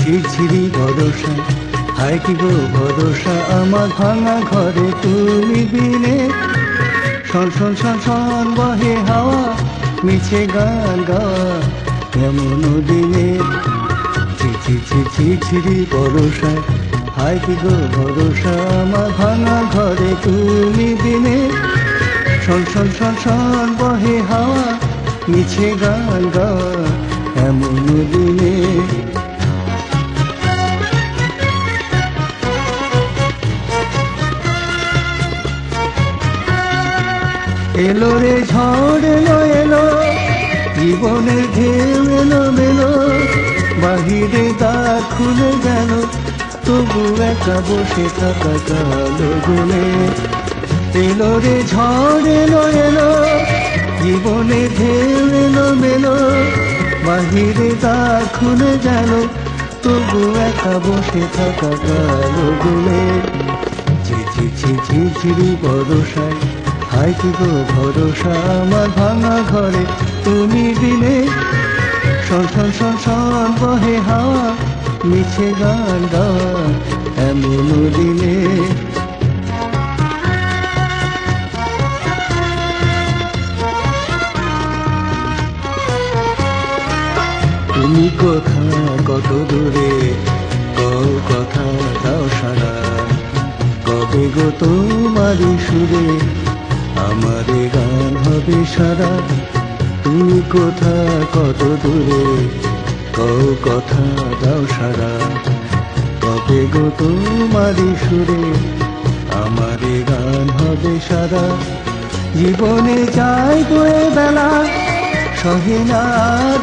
ঝিরিঝিরি ভরসা, হায় কি গো ভরসা আমার ভাঙা ঘরে তুমি বিনে। শন শন শন শন বহে হাওয়া, মিছে গান গাওয়া এমন দিনে। ঝিরিঝিরি ভরসা, হায় কি গো ভরসা আমার ভাঙা ঘরে তুমি বিনে। শন শন শন শন বহে হাওয়া, মিছে গান গাওয়া এমন দিনে। এলো রে ঝড় এলো এলো, জীবনের ঢেউ এলো মেলো, বাহিরে দ্বার খুলে গেল, তবু একা বসে থাকা কালো গুনে। এলো রে ঝড় এলো এলো, জীবনের ঢেউ এলো মেলো, বাহিরে দ্বার খুলে গেল, তবু একা বসে থাকা কালো গুনে। ঝিঝিরি ভরসায়, হায় কি গো ভরসা আমার ভাঙা ঘরে তুমি বিনে। শন শন শন শন বহে হাওয়া, মিছে গান গাওয়া এমন দিনে। তুমি কোথা কত দূরে, কও কথা দাও সারা, কবে গো তোমারি সুরে আমারে গান হবে সারা। তুমি কোথা কত দূরে, কও কথা দাও সারা, কবে গো তোমারি সুরে আমারে গান হবে সারা। জীবনে যাই বয়ে বেলা, সহে না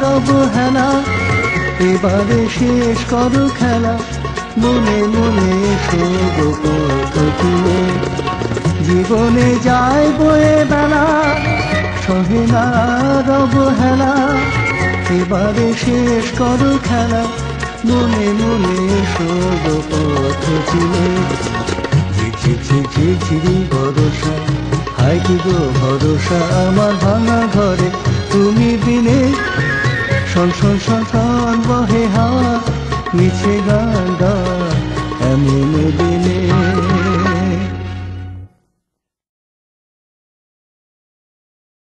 রব হেলা, এবারে শেষ করো খেলা, মনে মনে শোভ পথে। জীবনে যায় বয়ে বেলা, সহে না রব হেলা, এবারে শেষ করো খেলা, মনে মনে শোভ পথ চিনে। ঝিঝিরি ভরসা, হায় কি গো ভরসা আমার ভাঙা ঘরে তুমি বিনে। শন শন শন শন